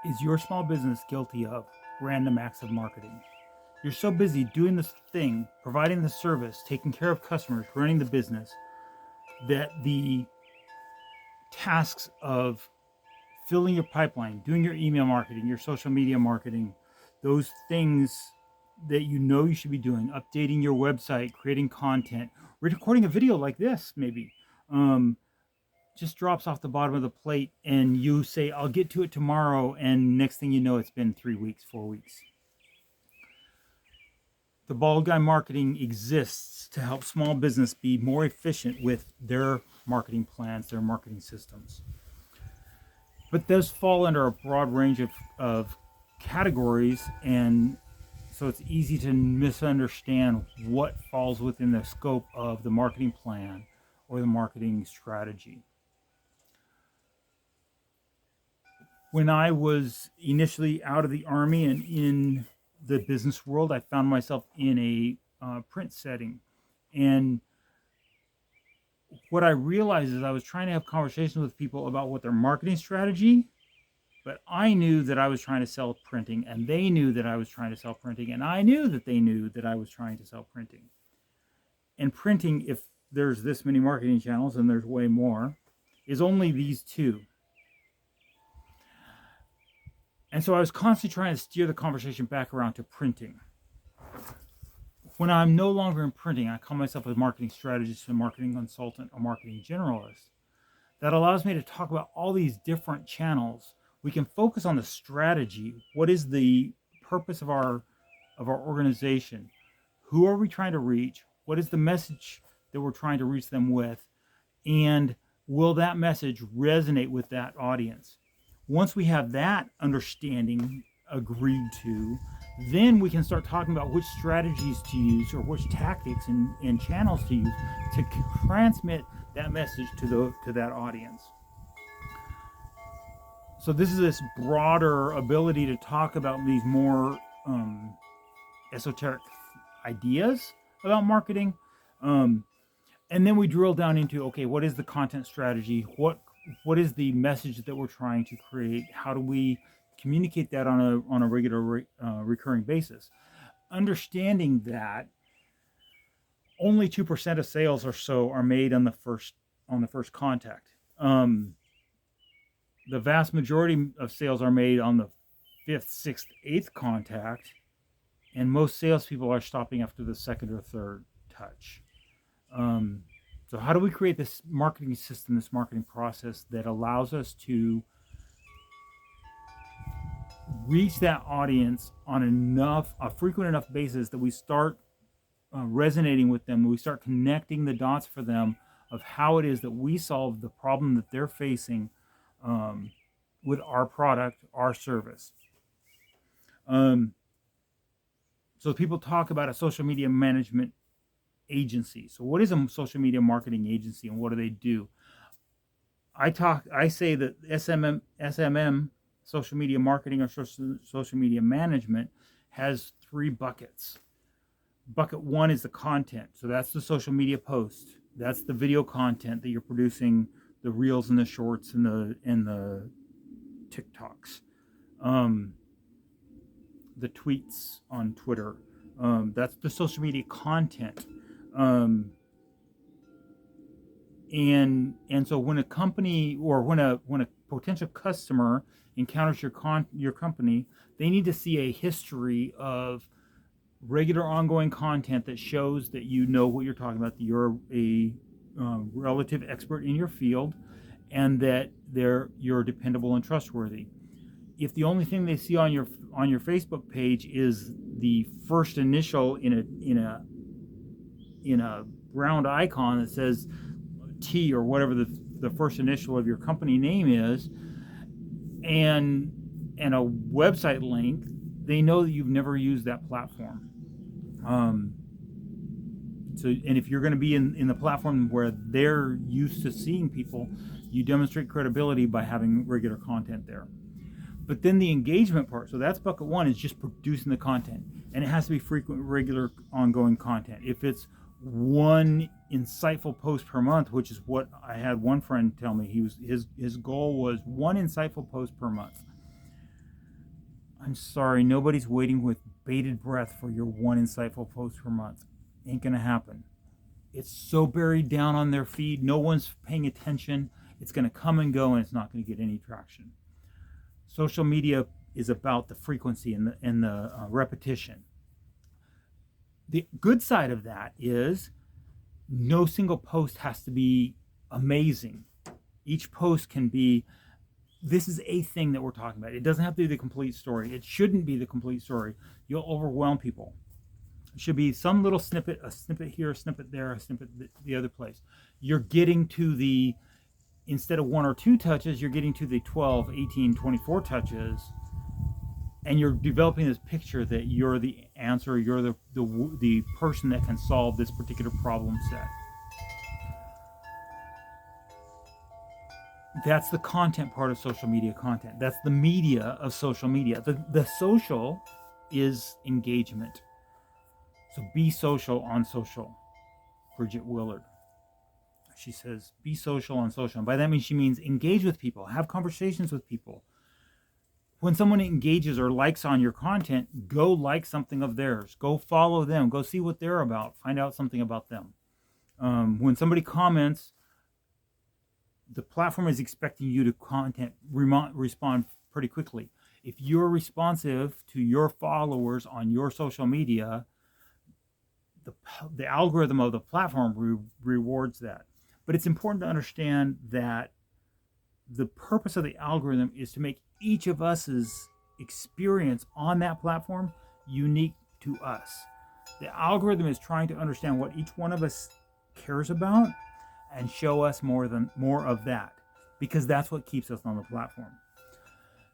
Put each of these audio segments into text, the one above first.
Is your small business guilty of random acts of marketing? You're so busy doing this thing, providing the service, taking care of customers, running the business, that the tasks of filling your pipeline, doing your email marketing, your social media marketing, those things that you know you should be doing, updating your website, creating content, recording a video like this, maybe, um, just drops off the bottom of the plate, and you say, I'll get to it tomorrow. And next thing you know, it's been 3 weeks, 4 weeks. The bald guy marketing exists to help small business be more efficient with their marketing plans, their marketing systems. But those fall under a broad range of categories, and so it's easy to misunderstand what falls within the scope of the marketing plan or the marketing strategy. When I was initially out of the Army and in the business world, I found myself in a print setting. And what I realized is I was trying to have conversations with people about what their marketing strategy, but I knew that I was trying to sell printing, and they knew that I was trying to sell printing, and I knew that they knew that I was trying to sell printing. And printing, if there's this many marketing channels, and there's way more, is only these two. And so I was constantly trying to steer the conversation back around to printing. When I'm no longer in printing, I call myself a marketing strategist, a marketing consultant, a marketing generalist. That allows me to talk about all these different channels. We can focus on the strategy. What is the purpose of our organization? Who are we trying to reach? What is the message that we're trying to reach them with? And will that message resonate with that audience? Once we have that understanding agreed to, then we can start talking about which strategies to use or which tactics and channels to use to transmit that message to that audience. So this is this broader ability to talk about these more esoteric ideas about marketing. And then we drill down into, okay, what is the content strategy? What is the message that we're trying to create? How do we communicate that on a regular recurring basis? Understanding that only 2% of sales or so are made on the first contact. The vast majority of sales are made on the 5th, 6th, 8th contact, and most salespeople are stopping after the 2nd or 3rd touch. So how do we create this marketing system, this marketing process that allows us to reach that audience on a frequent enough basis that we start resonating with them, we start connecting the dots for them of how it is that we solve the problem that they're facing with our product, our service. So people talk about a social media management agency. So what is a social media marketing agency, and what do they do? I say that SMM, social media marketing or social media management, has 3 buckets. Bucket 1 is the content. So that's the social media post. That's the video content that you're producing, the reels and the shorts and the TikToks, the tweets on Twitter. That's the social media content. And so when a company or when a potential customer encounters your company, they need to see a history of regular ongoing content that shows that you know what you're talking about, that you're a relative expert in your field, and that you're dependable and trustworthy. If the only thing they see on your Facebook page is the first initial in a round icon that says T or whatever the first initial of your company name is, and a website link, they know that you've never used that platform. And if you're going to be in the platform where they're used to seeing people, you demonstrate credibility by having regular content there. But then the engagement part, so that's bucket 1, is just producing the content, and it has to be frequent, regular, ongoing content. If it's one insightful post per month, which is what I had one friend tell me, his goal was one insightful post per month. I'm sorry, nobody's waiting with bated breath for your one insightful post per month. Ain't gonna happen. It's so buried down on their feed, no one's paying attention. It's gonna come and go, and it's not gonna get any traction. Social media is about the frequency and the repetition. The good side of that is no single post has to be amazing. Each post can be, this is a thing that we're talking about. It doesn't have to be the complete story. It shouldn't be the complete story. You'll overwhelm people. It should be some little snippet, a snippet here, a snippet there, a snippet the other place. You're getting to the, instead of 1 or 2 touches, you're getting to the 12, 18, 24 touches, and you're developing this picture that you're the answer, you're the person that can solve this particular problem set. That's the content part of social media content. That's the media of social media. The social is engagement. So be social on social. Bridget Willard. She says, be social on social. And by that means she means engage with people, have conversations with people. When someone engages or likes on your content, go like something of theirs. Go follow them. Go see what they're about. Find out something about them. When somebody comments, the platform is expecting you to respond pretty quickly. If you're responsive to your followers on your social media, the algorithm of the platform rewards that. But it's important to understand that the purpose of the algorithm is to make each of us's experience on that platform unique to us. The algorithm is trying to understand what each one of us cares about and show us more of that, because that's what keeps us on the platform.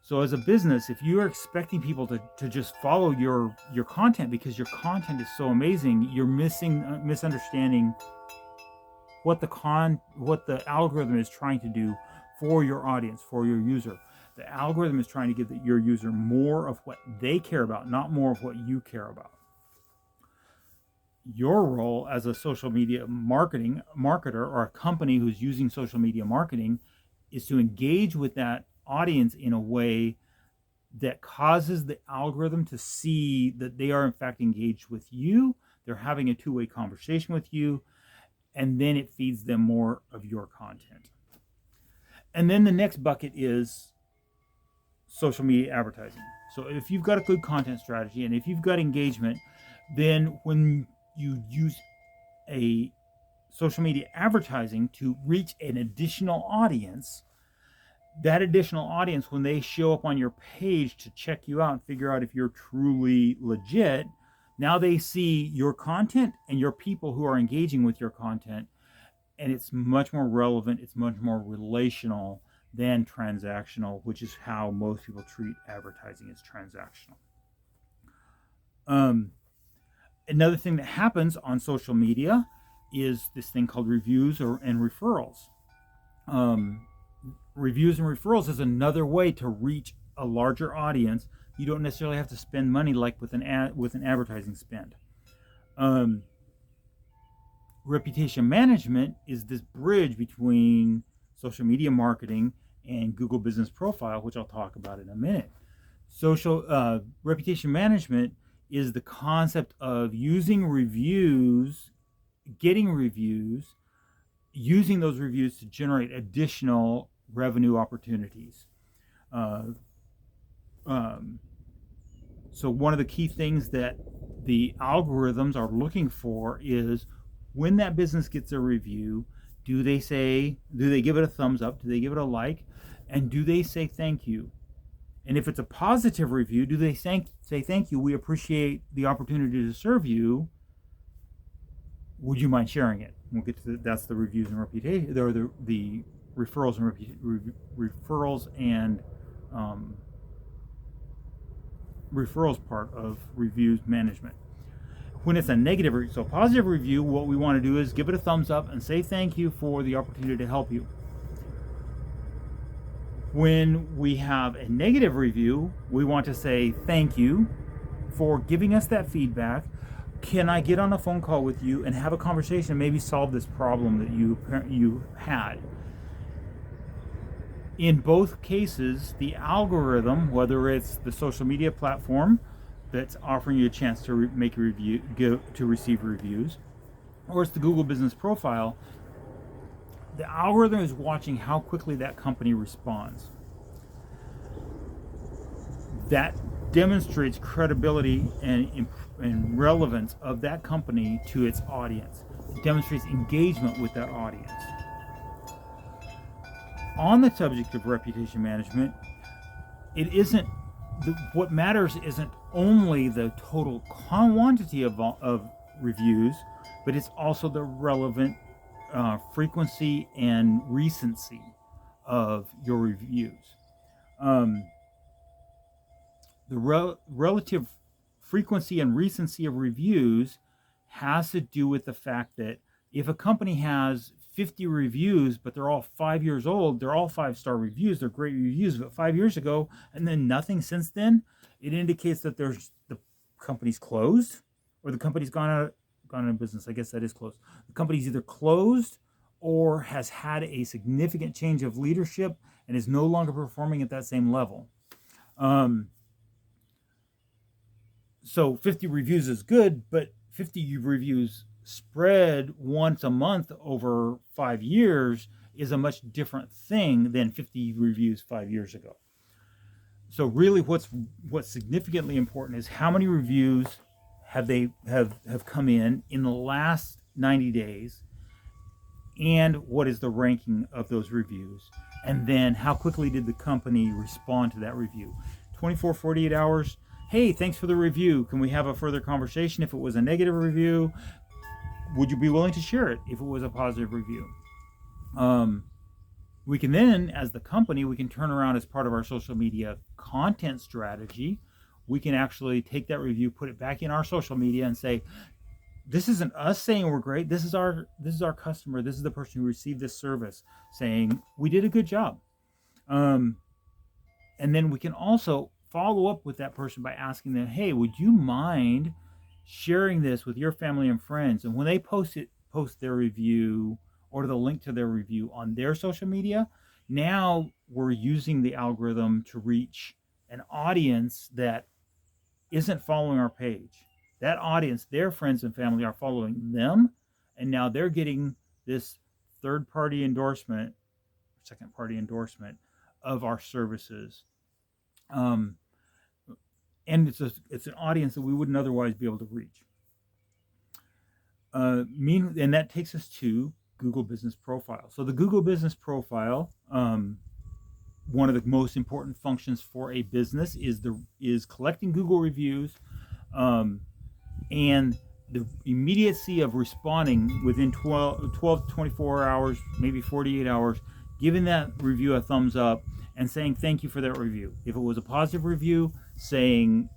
So as a business, if you are expecting people to just follow your content because your content is so amazing, you're misunderstanding what the algorithm is trying to do for your audience, for your user. The algorithm is trying to give your user more of what they care about, not more of what you care about. Your role as a social media marketer or a company who's using social media marketing is to engage with that audience in a way that causes the algorithm to see that they are in fact engaged with you, they're having a two-way conversation with you, and then it feeds them more of your content. And then the next bucket is social media advertising. So if you've got a good content strategy and if you've got engagement, then when you use a social media advertising to reach an additional audience, that additional audience, when they show up on your page to check you out and figure out if you're truly legit, now they see your content and your people who are engaging with your content, and it's much more relevant, it's much more relational than transactional, which is how most people treat advertising as transactional. Another thing that happens on social media is this thing called reviews and referrals. Reviews and referrals is another way to reach a larger audience. You don't necessarily have to spend money like with an advertising spend. Reputation management is this bridge between social media marketing and Google Business Profile, which I'll talk about in a minute. Reputation management is the concept of using reviews, getting reviews, using those reviews to generate additional revenue opportunities. So one of the key things that the algorithms are looking for is when that business gets a review, do they give it a thumbs up? Do they give it a like? And do they say thank you? And if it's a positive review, do they say thank you? We appreciate the opportunity to serve you. Would you mind sharing it? We'll get to that's the reviews and reputation. They're the referrals and referrals part of reviews management. When it's a negative, so positive review, what we want to do is give it a thumbs up and say thank you for the opportunity to help you. When we have a negative review, we want to say thank you for giving us that feedback. Can I get on a phone call with you and have a conversation and maybe solve this problem that you had? In both cases, the algorithm, whether it's the social media platform that's offering you a chance to make a review, to receive reviews, or it's the Google Business Profile, the algorithm is watching how quickly that company responds. That demonstrates credibility and relevance of that company to its audience. It demonstrates engagement with that audience. On the subject of reputation management, it isn't what matters isn't only the total quantity of reviews, but it's also the relevant frequency and recency of your reviews. The relative frequency and recency of reviews has to do with the fact that if a company has 50 reviews, but they're all 5 years old, they're all 5-star reviews, they're great reviews, but 5 years ago, and then nothing since then, it indicates that the company's closed, or the company's gone out of business. I guess that is closed. The company's either closed or has had a significant change of leadership and is no longer performing at that same level. So 50 reviews is good, but 50 reviews spread once a month over 5 years is a much different thing than 50 reviews 5 years ago. So really what's significantly important is how many reviews have come in the last 90 days, and what is the ranking of those reviews, and then how quickly did the company respond to that review. 24, 48 hours, hey, thanks for the review. Can we have a further conversation? If it was a negative review, would you be willing to share it if it was a positive review? We can then, as the company, we can turn around as part of our social media content strategy. We can actually take that review, put it back in our social media and say, this isn't us saying we're great. This is our customer. This is the person who received this service saying we did a good job. And then we can also follow up with that person by asking them, hey, would you mind sharing this with your family and friends? And when they post their review or the link to their review on their social media, now we're using the algorithm to reach an audience that isn't following our page. That audience, their friends and family, are following them, and now they're getting this third-party endorsement, second-party endorsement of our services. And it's an audience that we wouldn't otherwise be able to reach. And that takes us to Google Business Profile. So the Google Business Profile, one of the most important functions for a business is collecting Google reviews, and the immediacy of responding within 12 to 24 hours, maybe 48 hours, giving that review a thumbs up and saying thank you for that review. If it was a positive review, saying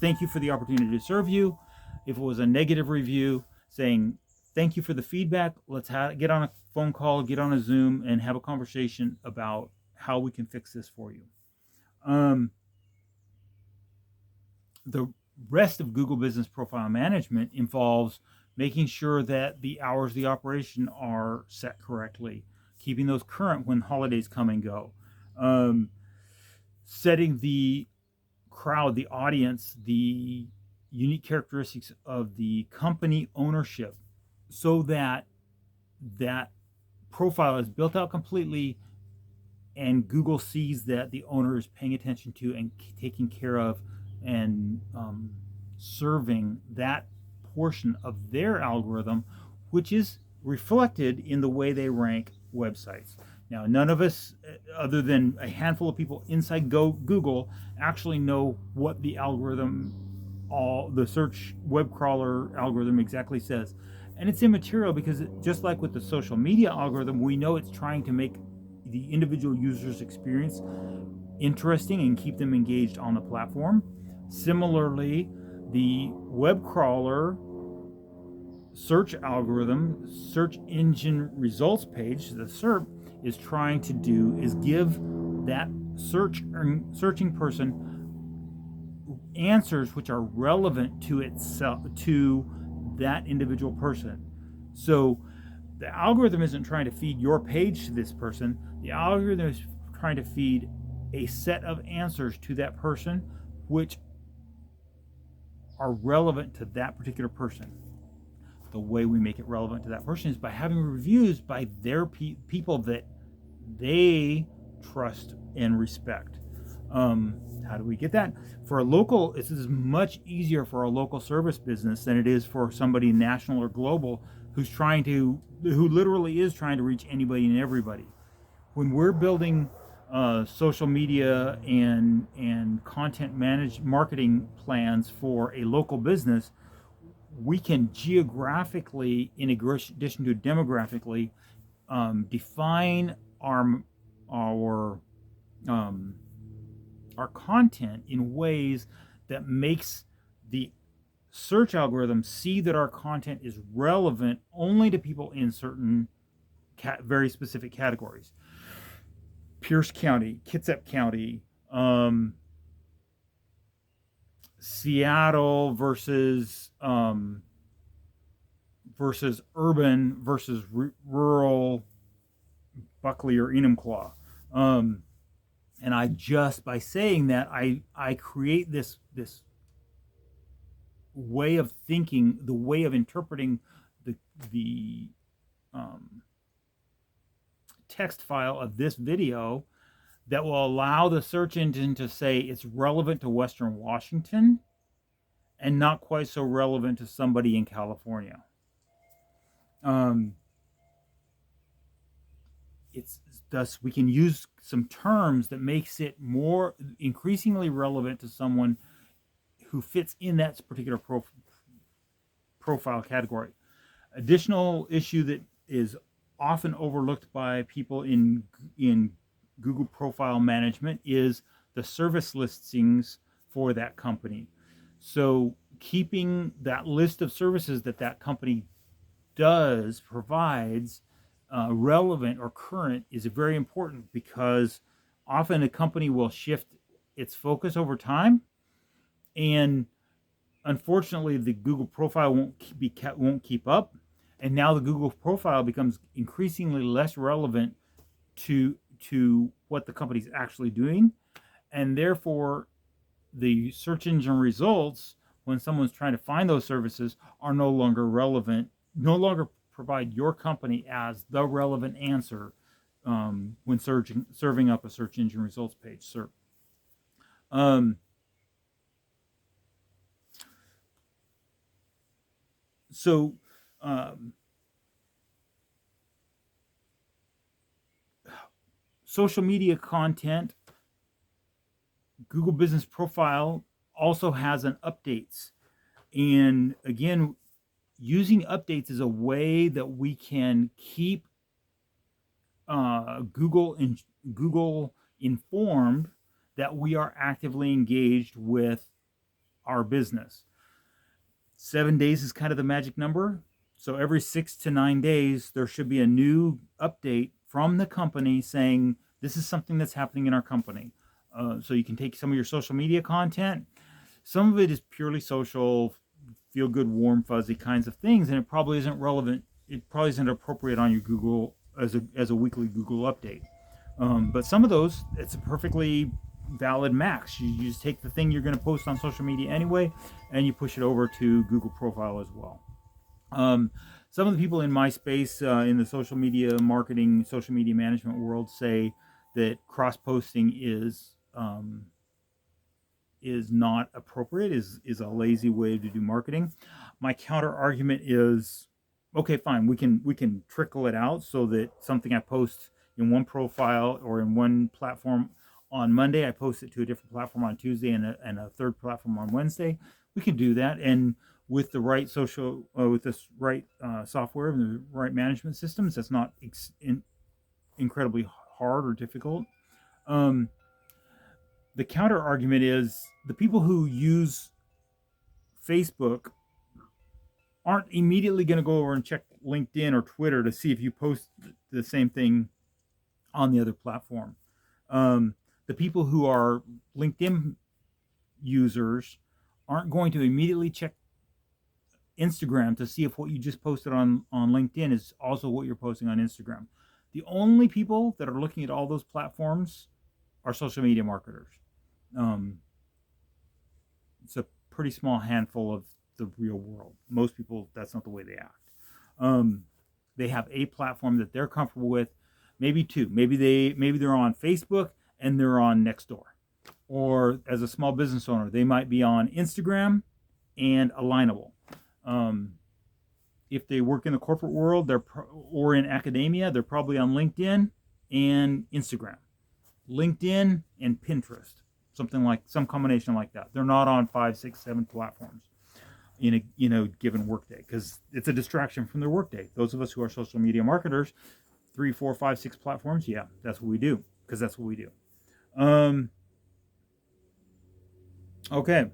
thank you for the opportunity to serve you. If it was a negative review, saying thank you for the feedback. Let's get on a phone call, get on a Zoom, and have a conversation about how we can fix this for you. The rest of Google Business Profile Management involves making sure that the hours of the operation are set correctly, keeping those current when holidays come and go, setting the crowd, the audience, the unique characteristics of the company ownership so that that profile is built out completely and Google sees that the owner is paying attention to and taking care of and serving that portion of their algorithm, which is reflected in the way they rank websites. Now, none of us, other than a handful of people inside Google, actually know what the algorithm, the search web crawler algorithm exactly says. And it's immaterial because just like with the social media algorithm, we know it's trying to make the individual user's experience interesting and keep them engaged on the platform. Similarly, the web crawler search algorithm, search engine results page, the SERP, is trying to do is give that searching person answers which are relevant to itself, to that individual person. So the algorithm isn't trying to feed your page to this person. The algorithm is trying to feed a set of answers to that person which are relevant to that particular person. The way we make it relevant to that person is by having reviews by their people that they trust and respect. How do we get that? For a local, this is much easier for a local service business than it is for somebody national or global who literally is trying to reach anybody and everybody. When we're building social media and content marketing plans for a local business, we can geographically, in addition to demographically, define our content in ways that makes the search algorithm see that our content is relevant only to people in certain very specific categories. Pierce County, Kitsap County, Seattle versus urban versus rural, Buckley or Enumclaw. And I just, by saying that, I create this way of thinking, the way of interpreting the text file of this video that will allow the search engine to say it's relevant to Western Washington and not quite so relevant to somebody in California. It's thus we can use some terms that makes it more increasingly relevant to someone who fits in that particular profile category. Additional issue that is often overlooked by people in Google profile management is the service listings for that company. So keeping that list of services that company provides relevant or current is very important, because often a company will shift its focus over time, and unfortunately the Google profile won't keep up, and now the Google profile becomes increasingly less relevant to what the company's actually doing, and therefore the search engine results when someone's trying to find those services are no longer relevant, no longer provide your company as the relevant answer when serving up a search engine results page. Social media content, Google Business Profile also has an updates. And again, using updates is a way that we can keep Google informed that we are actively engaged with our business. 7 days is kind of the magic number. So every 6 to 9 days, there should be a new update from the company saying this is something that's happening in our company. So you can take some of your social media content. Some of it is purely social, feel good, warm, fuzzy kinds of things, and it probably isn't relevant. It probably isn't appropriate on your Google as a weekly Google update. But some of those, it's a perfectly valid max. You just take the thing you're going to post on social media anyway, and you push it over to Google Profile as well. Some of the people in my space, in the social media marketing, social media management world, say that cross-posting is not appropriate, is a lazy way to do marketing. My counter argument is, okay, fine, we can trickle it out so that something I post in one profile or in one platform on Monday, I post it to a different platform on Tuesday and a third platform on Wednesday. We can do that, and with the right with this right software and the right management systems, that's not incredibly hard or difficult. The counter argument is the people who use Facebook aren't immediately going to go over and check LinkedIn or Twitter to see if you post the same thing on the other platform. The people who are LinkedIn users aren't going to immediately check Instagram to see if what you just posted on LinkedIn is also what you're posting on Instagram. The only people that are looking at all those platforms are social media marketers. Um, it's a pretty small handful of the real world. Most people, that's not the way they act. Um, they have a platform that they're comfortable with, maybe two. Maybe they're on Facebook and they're on Nextdoor. Or as a small business owner, they might be on Instagram and Alignable. Um, if they work in the corporate world, or in academia, they're probably on LinkedIn and Instagram, LinkedIn and Pinterest, some combination like that. They're not on 5, 6, 7 platforms in a given workday, because it's a distraction from their workday. Those of us who are social media marketers, 3, 4, 5, 6 platforms, yeah, that's what we do, because that's what we do. Okay,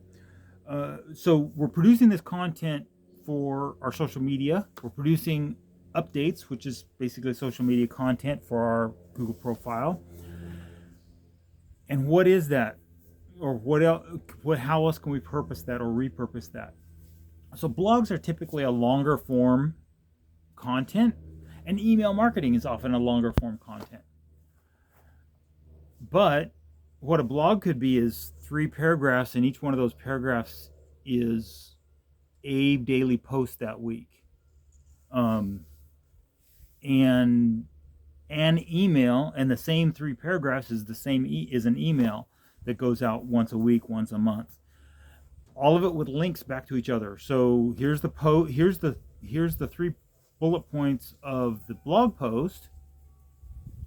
so we're producing this content for our social media. We're producing updates, which is basically social media content for our Google profile. And what is that? Or what else? How else can we purpose that or repurpose that? So blogs are typically a longer form content, and email marketing is often a longer form content. But what a blog could be is 3 paragraphs, and each one of those paragraphs is a daily post that week. And an email, and the same 3 paragraphs is is an email that goes out once a week, once a month. All of it with links back to each other. So here's the 3 bullet points of the blog post,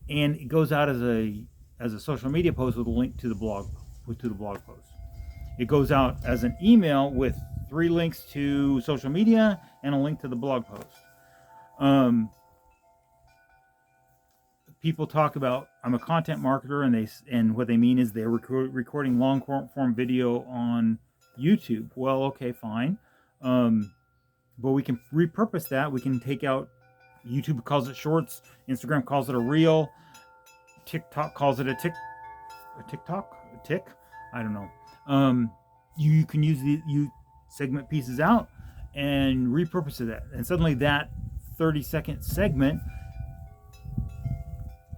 and it goes out as a social media post with a link to the blog post. It goes out as an email with 3 links to social media and a link to the blog post. People talk about, I'm a content marketer, and what they mean is they're recording long form video on YouTube. Well, okay, fine, but we can repurpose that. We can take out, YouTube calls it shorts, Instagram calls it a reel, TikTok calls it a tick. I don't know. You can you segment pieces out and repurpose that, and suddenly that 30-second segment,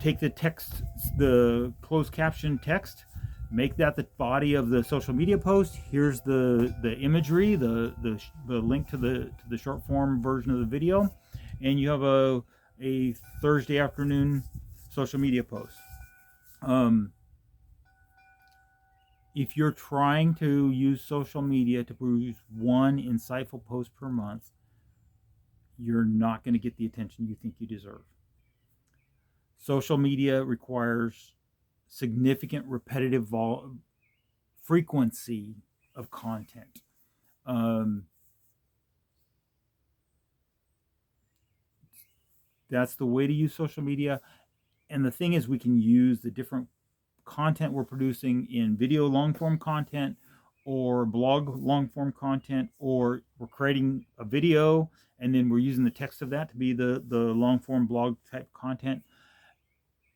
take the text, the closed caption text, make that the body of the social media post. Here's the imagery, the link to the short form version of the video, and you have a Thursday afternoon social media post. If you're trying to use social media to produce 1 insightful post per month, you're not going to get the attention you think you deserve. Social media requires significant repetitive frequency of content. That's the way to use social media. And the thing is, we can use the different content we're producing in video long form content, or blog long form content, or we're creating a video and then we're using the text of that to be the long form blog type content.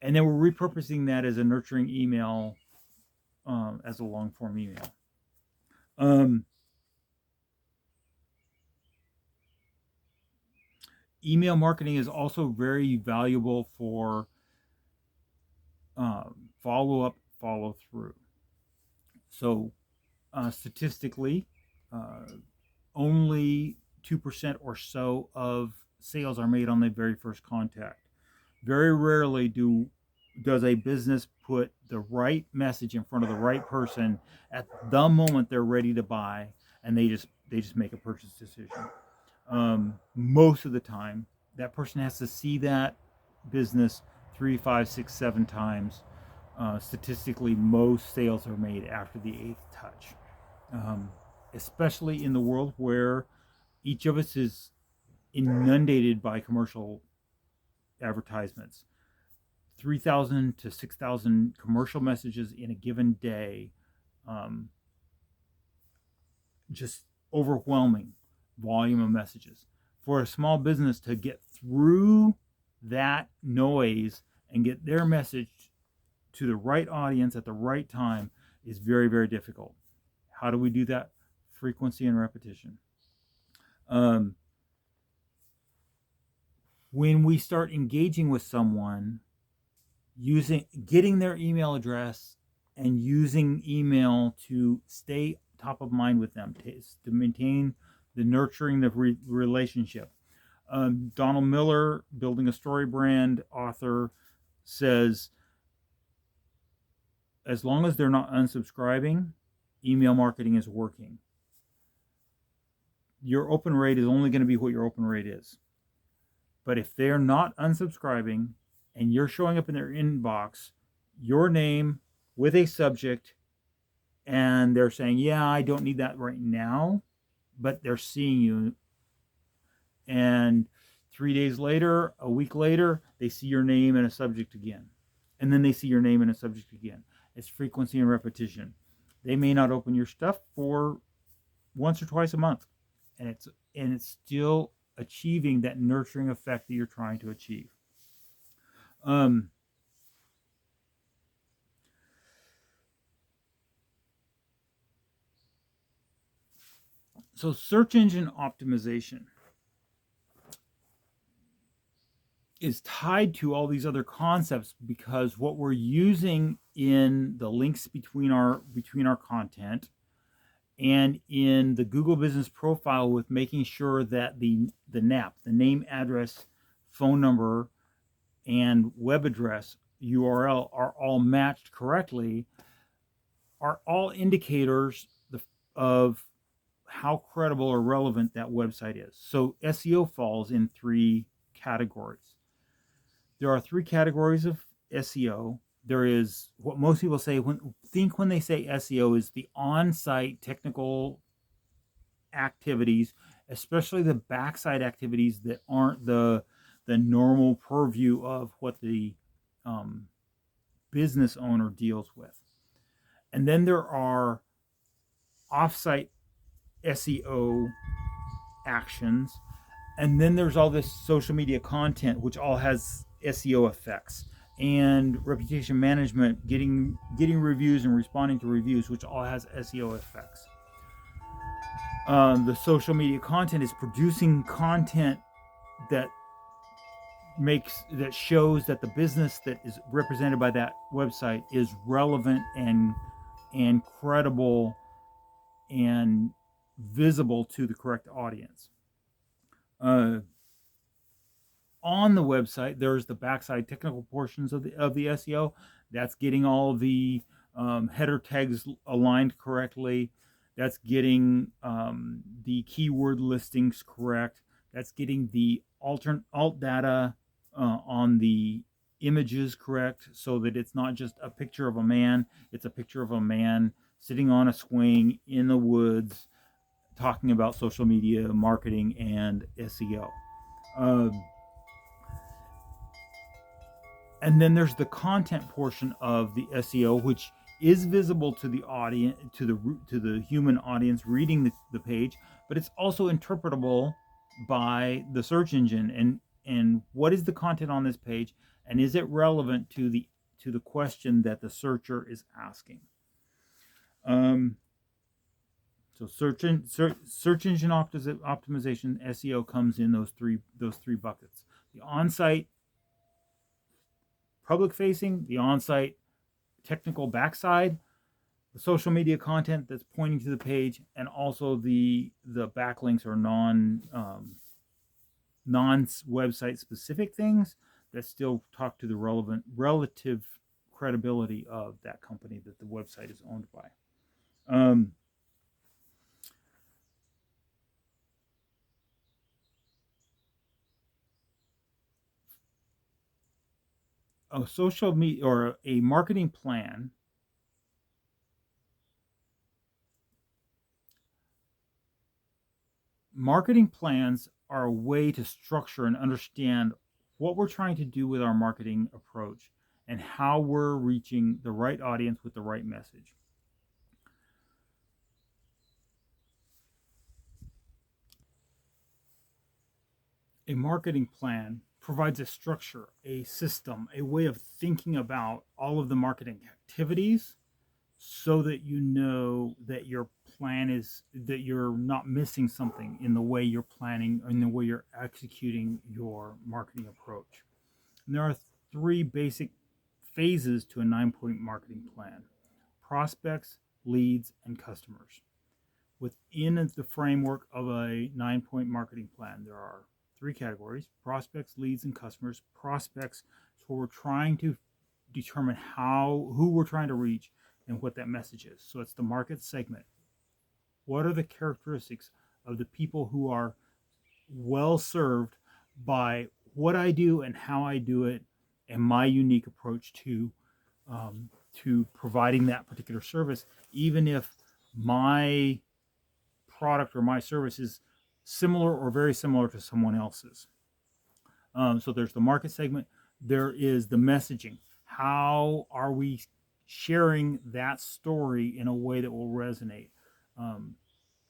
And then we're repurposing that as a nurturing email, as a long form email. Email marketing is also very valuable for follow-up, follow-through. So statistically, only 2% or so of sales are made on the very first contact. Very rarely does a business put the right message in front of the right person at the moment they're ready to buy, and they just make a purchase decision. Most of the time, that person has to see that business 3, 5, 6, 7 times. Statistically, most sales are made after the 8th touch, especially in the world where each of us is inundated by commercial advertisements. 3,000 to 6,000 commercial messages in a given day. Just overwhelming volume of messages. For a small business to get through that noise and get their message to the right audience at the right time is very, very difficult. How do we do that? Frequency and repetition. when we start engaging with someone, getting their email address and using email to stay top of mind with them, to maintain the nurturing the relationship. Donald Miller, Building a Story Brand author, says as long as they're not unsubscribing, email marketing is working. Your open rate is only going to be what your open rate is. But if they're not unsubscribing and you're showing up in their inbox, your name with a subject, and they're saying, yeah, I don't need that right now, but they're seeing you. And 3 days later, a week later, they see your name and a subject again. And then they see your name and a subject again. It's frequency and repetition. They may not open your stuff for once or twice a month. And it's still achieving that nurturing effect that you're trying to achieve. So search engine optimization is tied to all these other concepts, because what we're using in the links between our content and in the Google Business Profile, with making sure that the NAP, the name, address, phone number, and web address URL are all matched correctly, are all indicators of how credible or relevant that website is. So SEO falls in 3 categories. There are 3 categories of SEO. There is what most people say when they say SEO is the on-site technical activities, especially the backside activities that aren't the normal purview of what the business owner deals with. And then there are off-site SEO actions, and then there's all this social media content, which all has SEO effects, and reputation management, getting reviews and responding to reviews, which all has SEO effects. The social media content is producing content that shows that the business that is represented by that website is relevant and credible and visible to the correct audience. On the website, there's the backside technical portions of the SEO. That's getting all the header tags aligned correctly. That's getting the keyword listings correct. That's getting the alt data on the images correct, so that it's not just a picture of a man. It's a picture of a man sitting on a swing in the woods, talking about social media marketing and SEO. And then there's the content portion of the SEO, which is visible to the audience, to the human audience reading the page, but it's also interpretable by the search engine. And what is the content on this page, and is it relevant to the question that the searcher is asking? So search engine optimization, SEO, comes in those three buckets: the on-site public facing, the on-site technical backside, the social media content that's pointing to the page, and also the backlinks or non website specific things that still talk to the relative credibility of that company that the website is owned by. A social media or a marketing plan marketing plans are a way to structure and understand what we're trying to do with our marketing approach and how we're reaching the right audience with the right message. A marketing plan provides a structure, a system, a way of thinking about all of the marketing activities, so that you know that your plan is that you're not missing something in the way you're planning or in the way you're executing your marketing approach. And there are three basic phases to a 9-point marketing plan: prospects, leads, and customers. Within the framework of a 9-point marketing plan, there are three categories: prospects, leads, and customers. Prospects is where we're trying to determine who we're trying to reach and what that message is. So it's the market segment. What are the characteristics of the people who are well served by what I do and how I do it, and my unique approach to providing that particular service, even if my product or my service is similar or very similar to someone else's. So there's the market segment. There is the messaging. How are we sharing that story in a way that will resonate?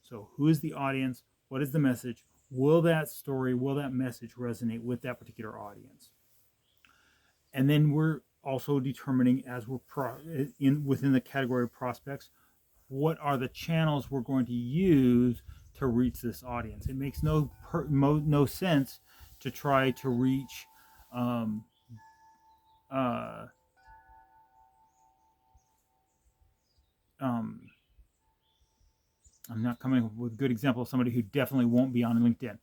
So who is the audience? What is the message? Will that story, will that message resonate with that particular audience? And then we're also determining, as we're within the category of prospects, what are the channels we're going to use to reach this audience. It makes no sense to try to reach I'm not coming up with a good example of somebody who definitely won't be on LinkedIn.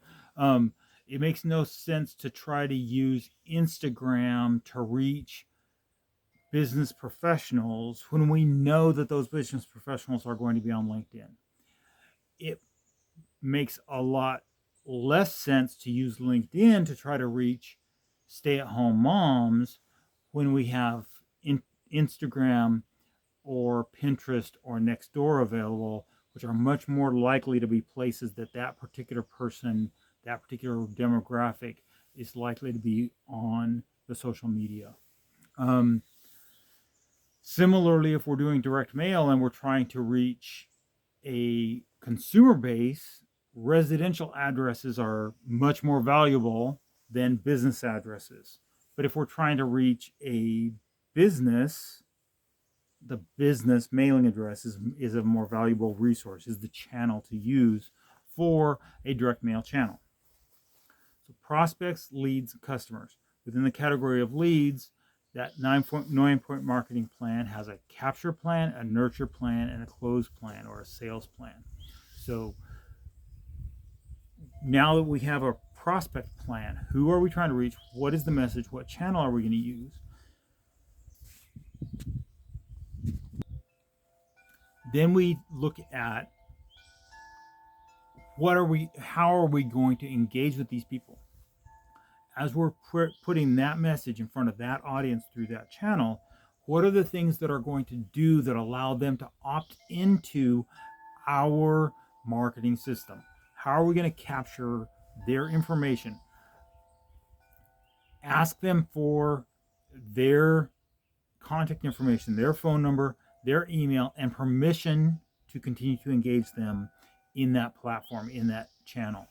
It makes no sense to try to use Instagram to reach business professionals when we know that those business professionals are going to be on LinkedIn. It makes a lot less sense to use LinkedIn to try to reach stay-at-home moms when we have Instagram or Pinterest or Nextdoor available, which are much more likely to be places that particular person, that particular demographic is likely to be on the social media. Similarly, if we're doing direct mail and we're trying to reach a consumer base, residential addresses are much more valuable than business addresses. But if we're trying to reach a business, the business mailing address is a more valuable resource, is the channel to use for a direct mail channel. So prospects, leads, customers. Within the category of leads, that 9-point marketing plan has a capture plan, a nurture plan, and a close plan, or a sales plan. So now that we have a prospect plan, who are we trying to reach? What is the message? What channel are we going to use? Then we look at how are we going to engage with these people? As we're putting that message in front of that audience through that channel, what are the things that are going to do that allow them to opt into our marketing system? How are we going to capture their information? Ask them for their contact information, their phone number, their email, and permission to continue to engage them in that platform, in that channel.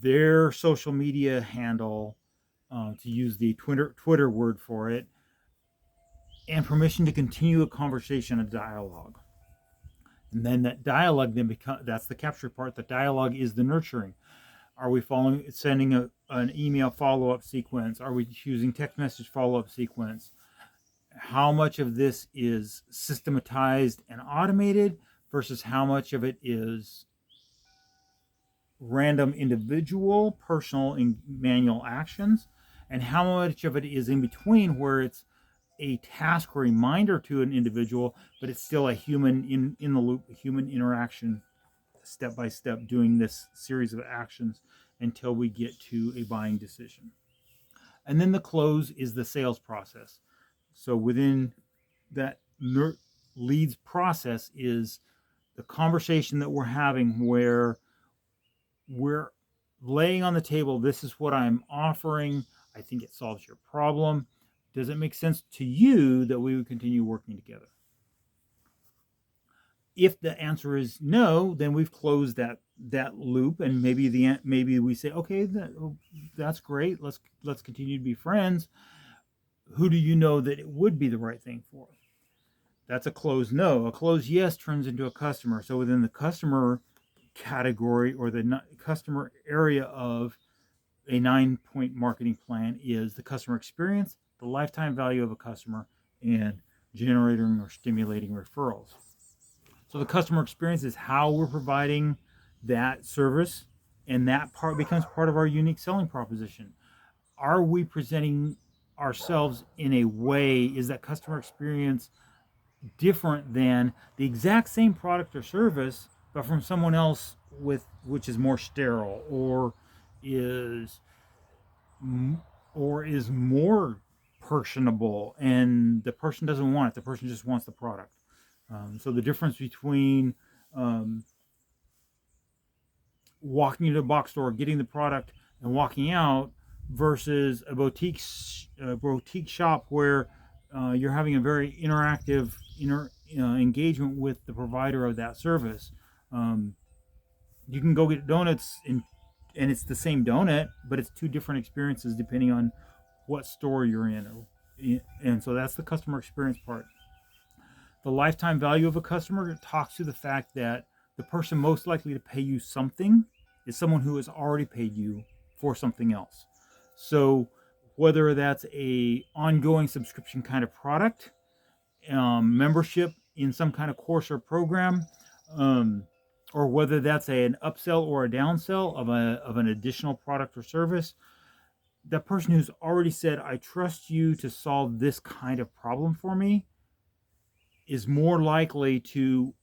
Their social media handle, to use the Twitter word for it, and permission to continue a conversation, a dialogue. And then that dialogue that's the capture part. The dialogue is the nurturing. Are we sending an email follow-up sequence? Are we using text message follow-up sequence? How much of this is systematized and automated versus how much of it is random individual, personal, and manual actions? And how much of it is in between, where it's a task reminder to an individual, but it's still a human in the loop, a human interaction, step by step, doing this series of actions until we get to a buying decision. And then the close is the sales process. So within that leads process is the conversation that we're having, where we're laying on the table, this is what I'm offering. I think it solves your problem. Does it make sense to you that we would continue working together? If the answer is no, then we've closed that loop, and maybe we say, okay, that's great. Let's continue to be friends. Who do you know that it would be the right thing for? That's a closed no. A closed yes turns into a customer. So within the customer category or the customer area of a 9-point marketing plan is the customer experience, the lifetime value of a customer, and generating or stimulating referrals. So the customer experience is how we're providing that service, and that part becomes part of our unique selling proposition. Are we presenting ourselves in a way, is that customer experience different than the exact same product or service, but from someone else with which is more sterile is is more personable, and the person doesn't want it, the person just wants the product. So the difference between walking into a box store, getting the product, and walking out versus a boutique shop where you're having a very interactive engagement with the provider of that service. You can go get donuts and it's the same donut, but it's two different experiences depending on what store you're in. And so that's the customer experience part. The lifetime value of a customer talks to the fact that the person most likely to pay you something is someone who has already paid you for something else. So whether that's a ongoing subscription kind of product, membership in some kind of course or program, or whether that's an upsell or a downsell of an additional product or service, that person who's already said, I trust you to solve this kind of problem for me, is more likely to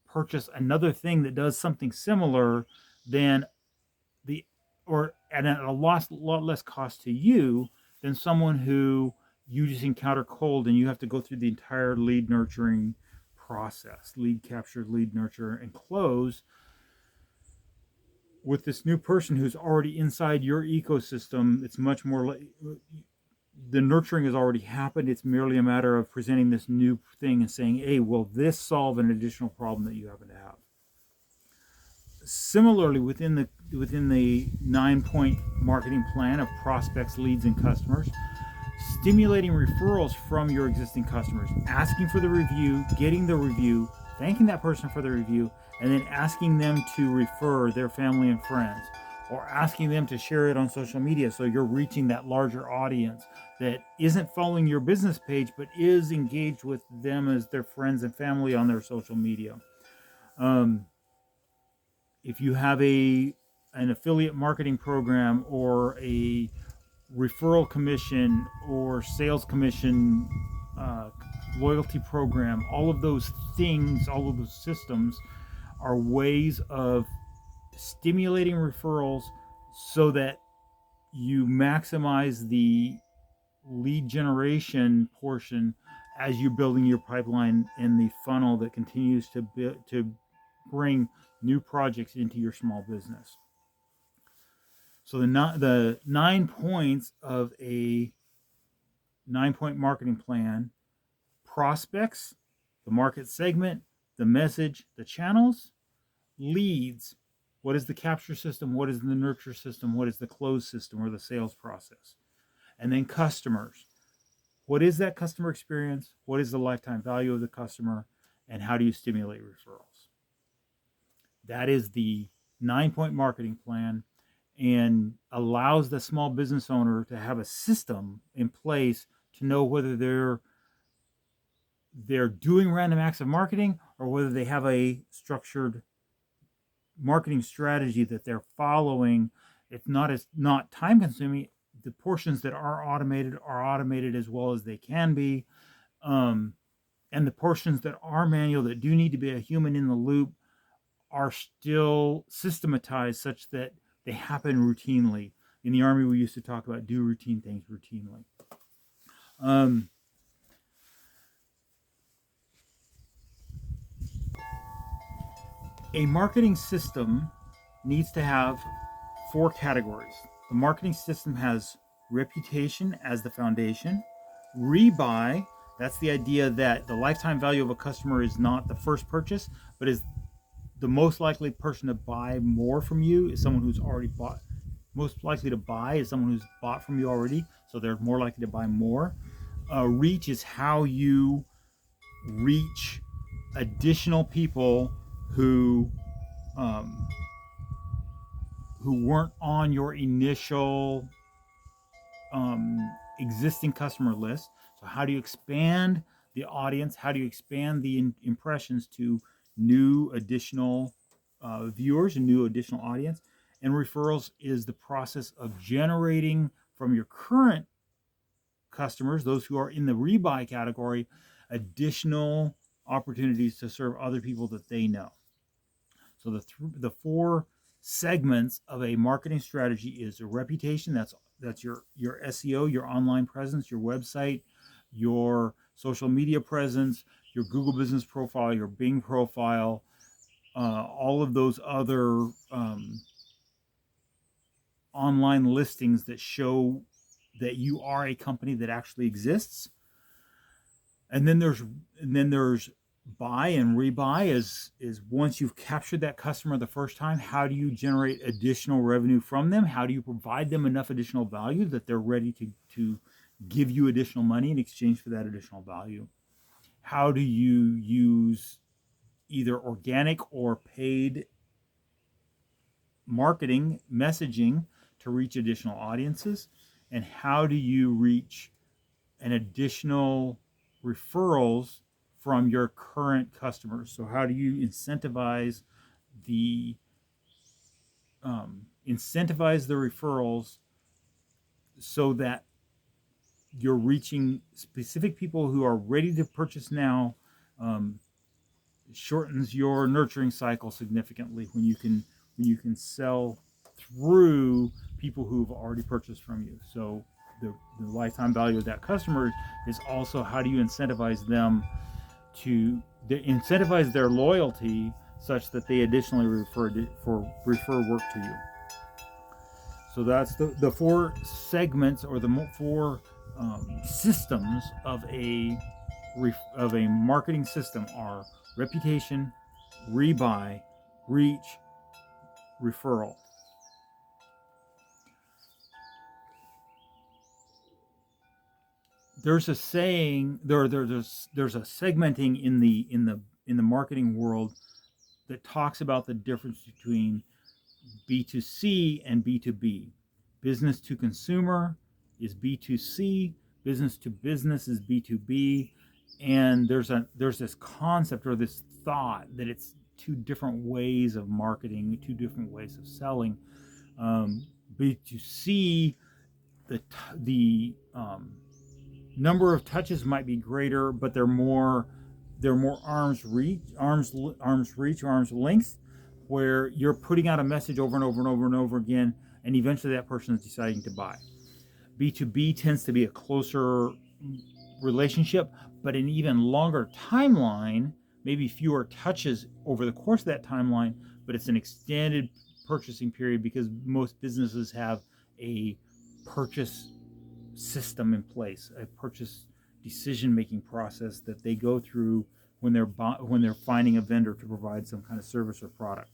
purchase another thing that does something similar than or at a lot less cost to you than someone who you just encounter cold and you have to go through the entire lead nurturing process, lead capture, lead nurture, and close with this new person who's already inside your ecosystem. It's much more the nurturing has already happened. It's merely a matter of presenting this new thing and saying, hey, will this solve an additional problem that you happen to have? Similarly, within the 9-point marketing plan of prospects, leads, and customers, stimulating referrals from your existing customers, asking for the review, getting the review, thanking that person for the review, and then asking them to refer their family and friends, or asking them to share it on social media so you're reaching that larger audience that isn't following your business page but is engaged with them as their friends and family on their social media. If you have an affiliate marketing program or a referral commission or sales commission loyalty program, all of those things, all of those systems are ways of stimulating referrals so that you maximize the lead generation portion as you're building your pipeline and the funnel that continues to bring new projects into your small business. So the 9 points of a 9-point marketing plan: prospects, the market segment, the message, the channels; leads, what is the capture system, what is the nurture system, what is the close system or the sales process; and then customers, what is that customer experience, what is the lifetime value of the customer, and how do you stimulate referrals. That is the 9-point marketing plan, and allows the small business owner to have a system in place to know whether they're doing random acts of marketing or whether they have a structured marketing strategy that they're following. It's not time consuming. The portions that are automated as well as they can be, and the portions that are manual that do need to be a human in the loop are still systematized such that they happen routinely. In the Army, we used to talk about do routine things routinely. A marketing system needs to have 4 categories. The marketing system has reputation as the foundation. Rebuy, that's the idea that the lifetime value of a customer is not the first purchase, but is the most likely person to buy more from you is someone who's already bought. Most likely to buy is someone who's bought from you already, so they're more likely to buy more. Reach is how you reach additional people who weren't on your initial existing customer list. So how do you expand the audience? How do you expand the impressions to new additional viewers and new additional audience? And referrals is the process of generating from your current customers, those who are in the rebuy category, additional opportunities to serve other people that they know. So the four segments of a marketing strategy is a reputation. That's your SEO, your online presence, your website, your social media presence, your Google Business Profile, your Bing profile, all of those other online listings that show that you are a company that actually exists. And then there's buy and rebuy is once you've captured that customer the first time, how do you generate additional revenue from them? How do you provide them enough additional value that they're ready to give you additional money in exchange for that additional value? How do you use either organic or paid marketing messaging to reach additional audiences? And how do you reach an additional referrals from your current customers? So how do you incentivize the referrals so that you're reaching specific people who are ready to purchase now? Shortens your nurturing cycle significantly when you can sell through people who've already purchased from you. So the lifetime value of that customer is also how do you incentivize them to incentivize their loyalty such that they additionally refer work to you. So that's the four segments or the four systems of a marketing system are reputation, rebuy, reach, referral. There's a saying there's a segmenting in the marketing world that talks about the difference between B2C and B2B. Business to consumer is B2C, business to business is B2B, and there's this concept or this thought that it's two different ways of marketing, two different ways of selling. B2C, the number of touches might be greater, but they're more arm's length, where you're putting out a message over and over and over and over again, and eventually that person is deciding to buy. B2B tends to be a closer relationship, but an even longer timeline, maybe fewer touches over the course of that timeline, but it's an extended purchasing period because most businesses have a purchase system in place, a purchase decision-making process that they go through when they're finding a vendor to provide some kind of service or product.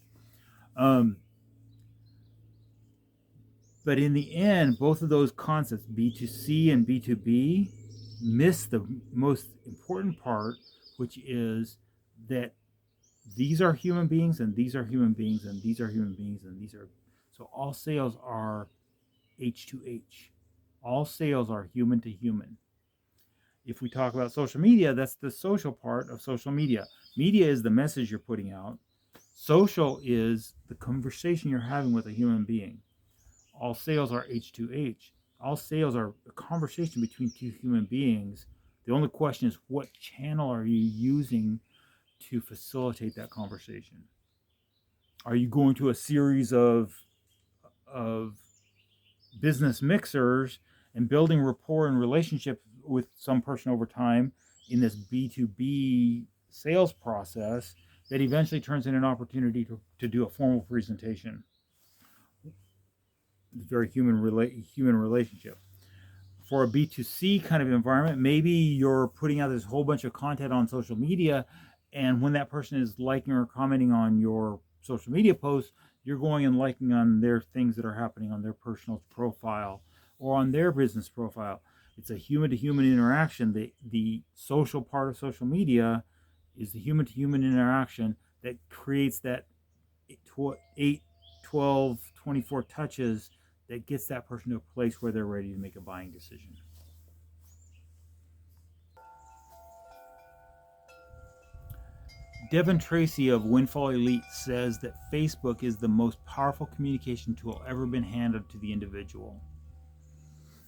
But in the end, both of those concepts, B2C and B2B, miss the most important part, which is that these are human beings and these are human beings and these are human beings and these are... So all sales are H2H. All sales are human to human. If we talk about social media, that's the social part of social media. Media is the message you're putting out. Social is the conversation you're having with a human being. All sales are H2H. All sales are a conversation between two human beings. The only question is, what channel are you using to facilitate that conversation? Are you going to a series of business mixers and building rapport and relationship with some person over time in this B2B sales process that eventually turns into an opportunity to do a formal presentation? Very human relationship. For a B2C kind of environment, maybe you're putting out this whole bunch of content on social media, and when that person is liking or commenting on your social media posts, you're going and liking on their things that are happening on their personal profile or on their business profile. It's a human-to-human interaction. The social part of social media is the human-to-human interaction that creates that 8, 12, 24 touches that gets that person to a place where they're ready to make a buying decision. Devin Tracy of Windfall Elite says that Facebook is the most powerful communication tool ever been handed to the individual.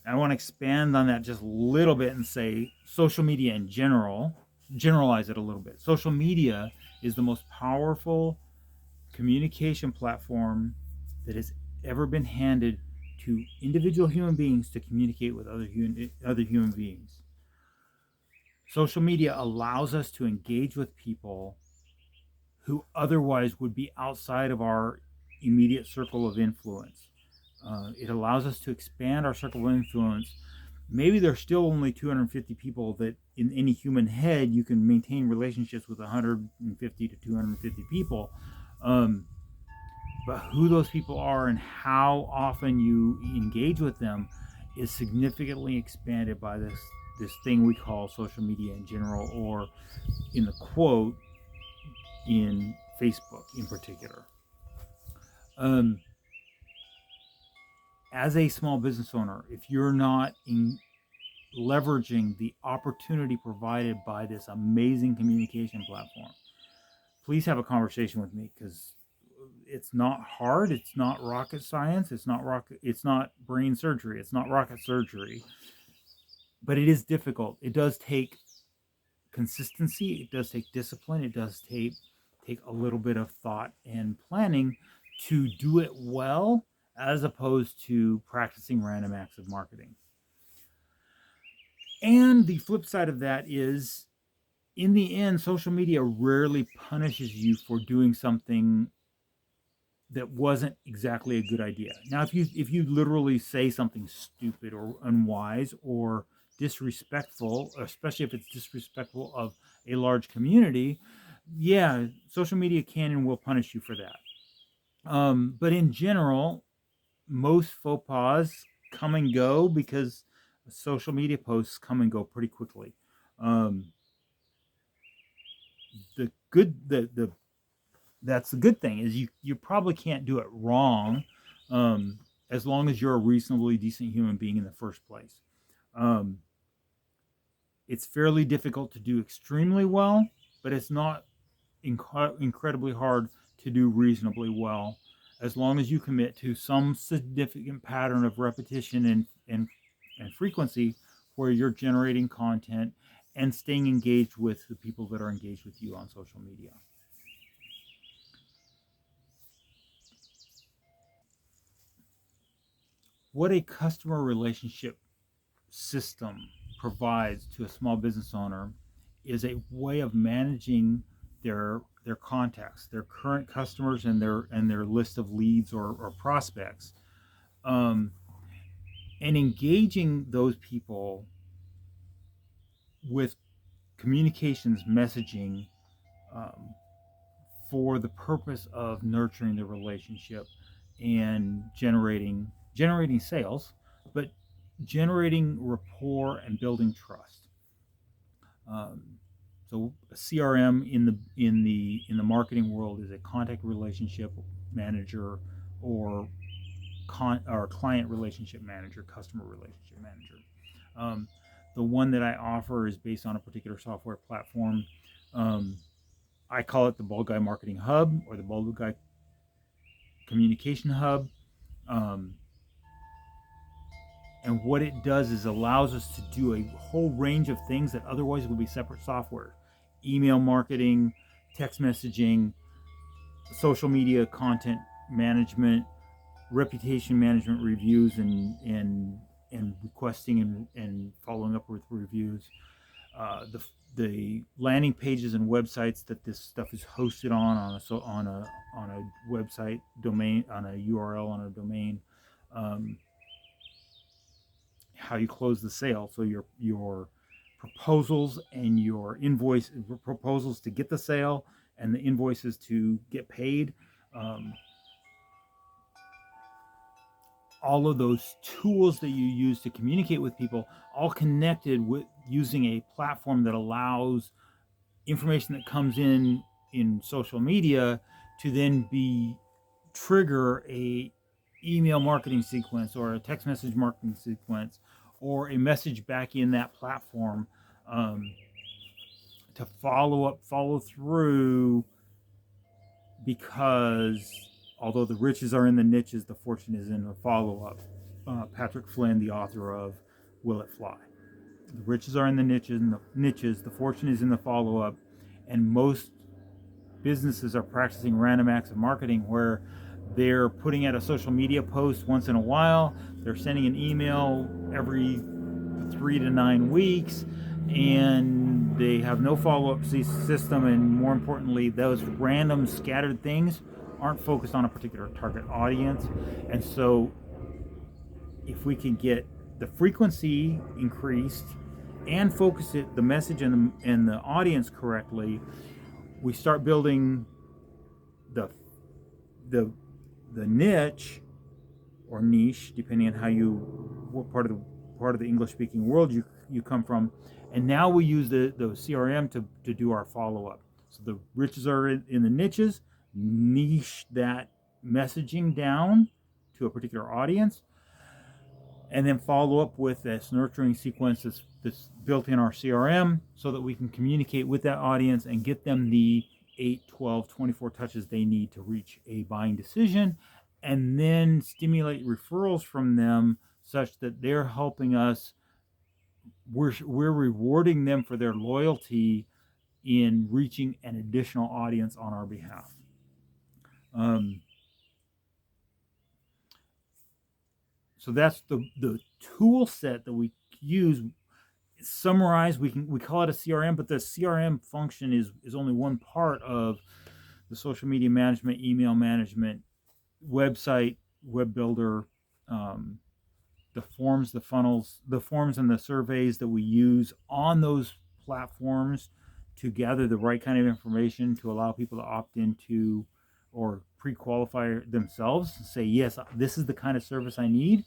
I want to expand on that just a little bit and say social media in general, generalize it a little bit. Social media is the most powerful communication platform that has ever been handed to individual human beings to communicate with other human beings. Social media allows us to engage with people who otherwise would be outside of our immediate circle of influence. It allows us to expand our circle of influence. Maybe there's still only 250 people that in any human head you can maintain relationships with 150 to 250 people. But who those people are and how often you engage with them is significantly expanded by this thing we call social media in general, or in the quote, in Facebook in particular. As a small business owner, if you're not leveraging the opportunity provided by this amazing communication platform, please have a conversation with me, because it's not hard. It's not rocket science. It's not brain surgery. It's not rocket surgery. But it is difficult. It does take consistency. It does take discipline. It does take a little bit of thought and planning to do it well, as opposed to practicing random acts of marketing. And the flip side of that is, in the end, social media rarely punishes you for doing something that wasn't exactly a good idea. Now, if you literally say something stupid or unwise or disrespectful, especially if it's disrespectful of a large community, yeah, social media can and will punish you for that. But in general, most faux pas come and go, because social media posts come and go pretty quickly. That's the good thing, is you probably can't do it wrong, as long as you're a reasonably decent human being in the first place. It's fairly difficult to do extremely well, but it's not incredibly hard to do reasonably well, as long as you commit to some significant pattern of repetition and frequency where you're generating content and staying engaged with the people that are engaged with you on social media. What a customer relationship system provides to a small business owner is a way of managing their contacts, their current customers, and their list of leads or prospects, and engaging those people with communications messaging, for the purpose of nurturing the relationship and generating sales, but generating rapport and building trust. So a CRM in the marketing world is a contact relationship manager, or client relationship manager, customer relationship manager. The one that I offer is based on a particular software platform. I call it the Bald Guy Marketing Hub, or the Bald Guy Communication Hub. And what it does is allows us to do a whole range of things that otherwise would be separate software: email marketing, text messaging, social media content management, reputation management, reviews, and requesting and following up with reviews. The landing pages and websites that this stuff is hosted on a website domain, on a URL, on a domain. How you close the sale, so your proposals and your invoice proposals to get the sale, and the invoices to get paid. all of those tools that you use to communicate with people, all connected with using a platform that allows information that comes in social media to then be trigger a email marketing sequence or a text message marketing sequence or a message back in that platform, um, to follow through, because although the riches are in the niches, the fortune is in the follow-up. Patrick Flynn, the author of Will It Fly? The riches are in the niches, the fortune is in the follow-up, and most businesses are practicing random acts of marketing where they're putting out a social media post once in a while, they're sending an email every 3 to 9 weeks, and they have no follow-up system, and more importantly, those random scattered things aren't focused on a particular target audience. And so if we can get the frequency increased and focus the message and the audience correctly, we start building the the the niche or niche, depending on what part of the English speaking world you come from. And now we use the CRM to do our follow-up. So the riches are in the niches, niche that messaging down to a particular audience, and then follow up with this nurturing sequence that's built in our CRM so that we can communicate with that audience and get them the 8, 12, 24 touches they need to reach a buying decision, and then stimulate referrals from them such that they're helping us. We're rewarding them for their loyalty in reaching an additional audience on our behalf. So that's the tool set that we use. Summarize, we call it a CRM, but the CRM function is only one part of the social media management, email management, website, web builder, the forms, the funnels, the forms and the surveys that we use on those platforms to gather the right kind of information to allow people to opt into or pre-qualify themselves and say, yes, this is the kind of service I need.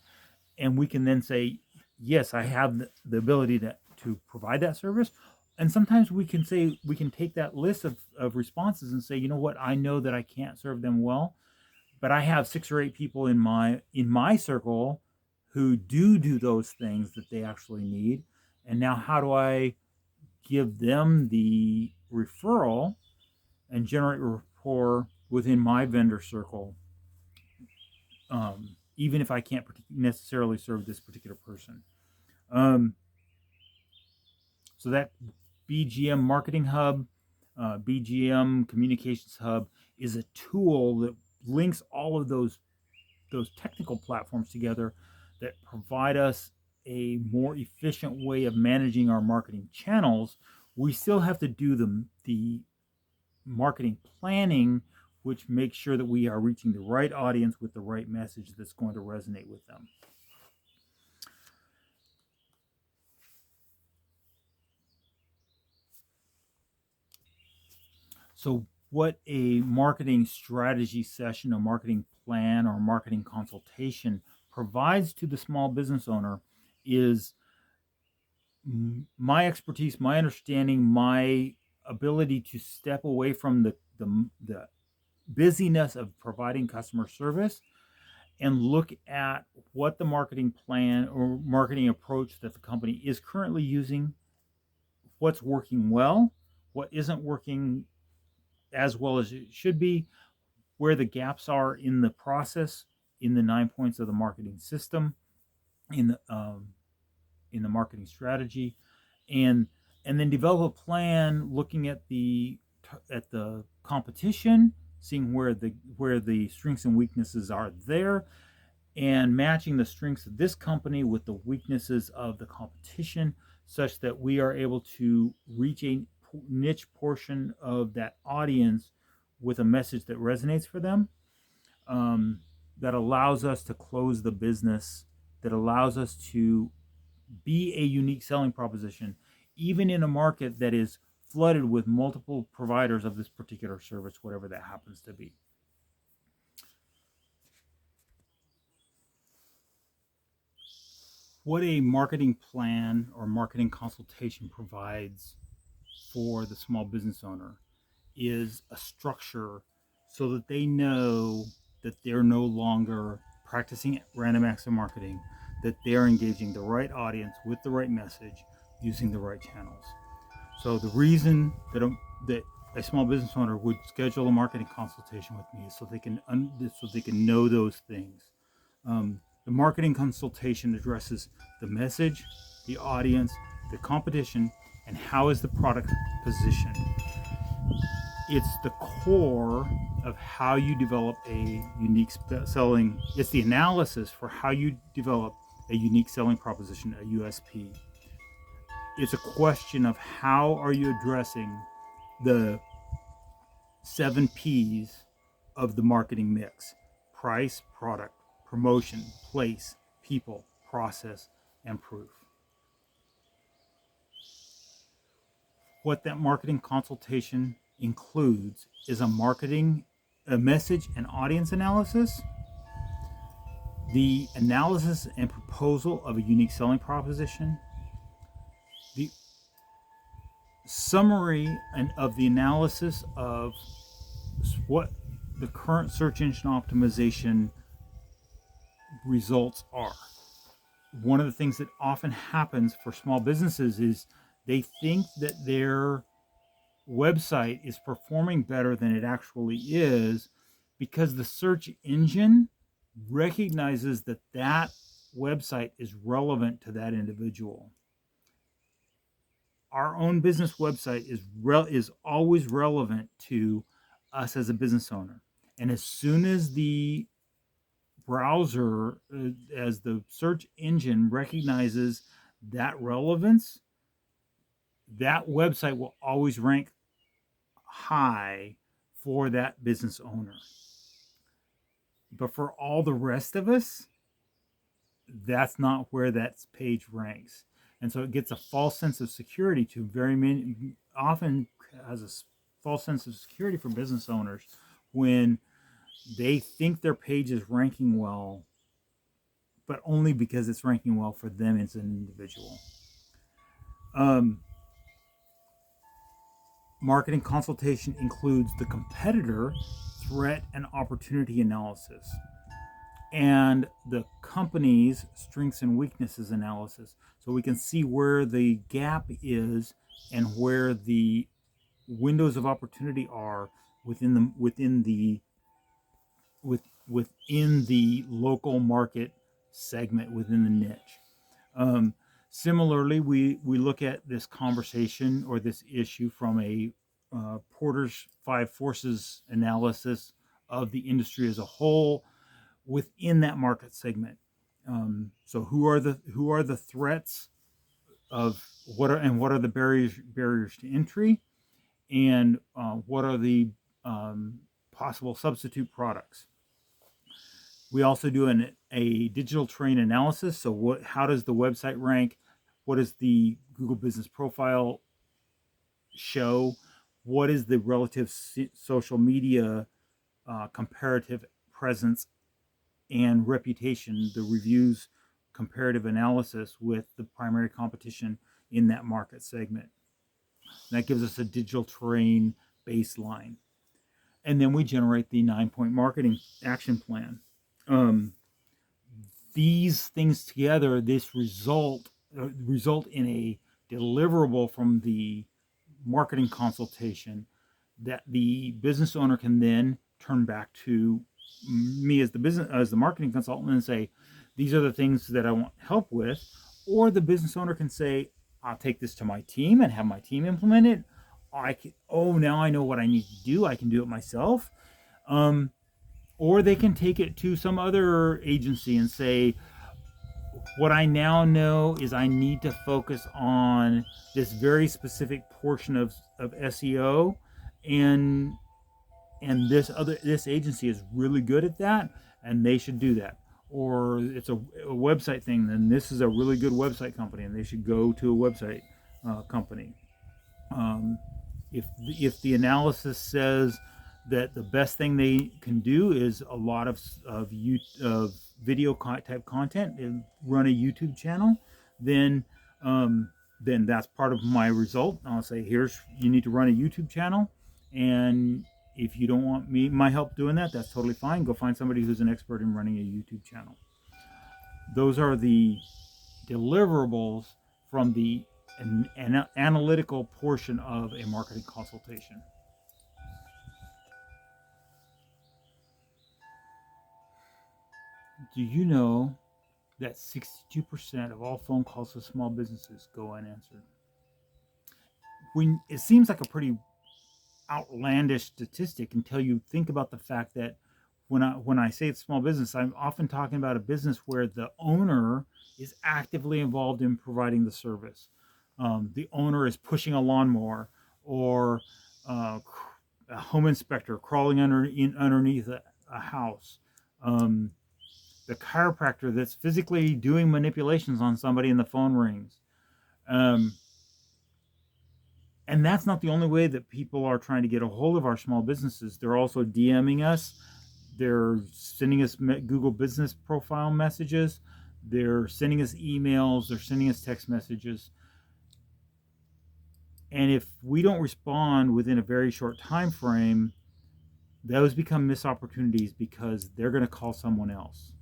And we can then say, yes, I have the ability to provide that service. And sometimes we can take that list of responses and say, you know what, I know that I can't serve them well, but I have 6 or 8 people in my circle who do those things that they actually need. And now how do I give them the referral and generate rapport within my vendor circle, even if I can't necessarily serve this particular person. So that BGM Marketing Hub, BGM Communications Hub is a tool that links all of those technical platforms together that provide us a more efficient way of managing our marketing channels. We still have to do the marketing planning, which makes sure that we are reaching the right audience with the right message that's going to resonate with them. So what a marketing strategy session, a marketing plan, or marketing consultation provides to the small business owner is my expertise, my understanding, my ability to step away from the busyness of providing customer service and look at what the marketing plan or marketing approach that the company is currently using, what's working well, what isn't working as well as it should be, where the gaps are in the process, in the 9 points of the marketing system, in the marketing strategy, and then develop a plan looking at the competition, seeing where the strengths and weaknesses are there, and matching the strengths of this company with the weaknesses of the competition, such that we are able to reach a niche portion of that audience with a message that resonates for them, that allows us to close the business, that allows us to be a unique selling proposition, even in a market that is flooded with multiple providers of this particular service, whatever that happens to be. what a marketing plan or marketing consultation provides for the small business owner is a structure so that they know that they're no longer practicing random acts of marketing, that they're engaging the right audience with the right message using the right channels. So the reason that a small business owner would schedule a marketing consultation with me is so they can know those things. The marketing consultation addresses the message, the audience, the competition, and how is the product positioned. It's the core of how you develop a unique selling. It's the analysis for how you develop a unique selling proposition, a USP. It's a question of how are you addressing the 7 P's of the marketing mix: price, product, promotion, place, people, process, and proof. What that marketing consultation includes is a message and audience analysis, the analysis and proposal of a unique selling proposition, the summary of the analysis of what the current search engine optimization results are. One of the things that often happens for small businesses is they think that their website is performing better than it actually is because the search engine recognizes that that website is relevant to that individual. Our own business website is always relevant to us as a business owner. And as soon as the browser, as the search engine recognizes that relevance, that website will always rank high for that business owner. But for all the rest of us, that's not where that page ranks. And so it gets a false sense of security to very many, often has a false sense of security for business owners when they think their page is ranking well, but only because it's ranking well for them as an individual. Marketing consultation includes the competitor, threat, and opportunity analysis, and the company's strengths and weaknesses analysis, so we can see where the gap is and where the windows of opportunity are within the local market segment, within the niche. Similarly, we look at this conversation or this issue from a Porter's 5 forces analysis of the industry as a whole within that market segment. So who are the threats of what are the barriers to entry, and what are the possible substitute products. We also do a digital terrain analysis. So how does the website rank? What does the Google Business Profile show? What is the relative social media comparative presence and reputation, the reviews comparative analysis with the primary competition in that market segment? And that gives us a digital terrain baseline. And then we generate the 9-point marketing action plan. These things together, this result in a deliverable from the marketing consultation that the business owner can then turn back to me as the marketing consultant and say, these are the things that I want help with. Or the business owner can say, I'll take this to my team and have my team implement it. Now I know what I need to do. I can do it myself. Or they can take it to some other agency and say, what I now know is I need to focus on this very specific portion of SEO, and this agency is really good at that, and they should do that. Or it's a website thing, then this is a really good website company, and they should go to a website company. If the analysis says that the best thing they can do is a lot of video type content and run a YouTube channel, then that's part of my result. I'll say, you need to run a YouTube channel, and if you don't want my help doing that, that's totally fine. Go find somebody who's an expert in running a YouTube channel. Those are the deliverables from the analytical portion of a marketing consultation. Do you know that 62% of all phone calls to small businesses go unanswered? When it seems like a pretty outlandish statistic until you think about the fact that when I say it's small business, I'm often talking about a business where the owner is actively involved in providing the service. The owner is pushing a lawnmower, or a home inspector crawling underneath a house. The chiropractor that's physically doing manipulations on somebody and the phone rings. And that's not the only way that people are trying to get a hold of our small businesses. They're also DMing us. They're sending us Google Business Profile messages. They're sending us emails. They're sending us text messages. And if we don't respond within a very short time frame, those become missed opportunities because they're going to call someone else.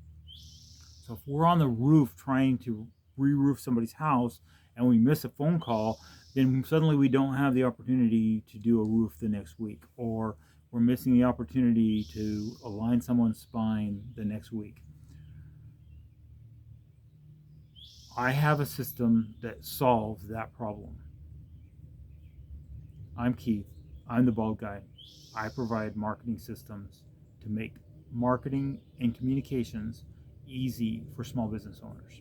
So if we're on the roof trying to re-roof somebody's house and we miss a phone call, then suddenly we don't have the opportunity to do a roof the next week, or we're missing the opportunity to align someone's spine the next week. I have a system that solves that problem. I'm Keith. I'm the bald guy. I provide marketing systems to make marketing and communications easy for small business owners.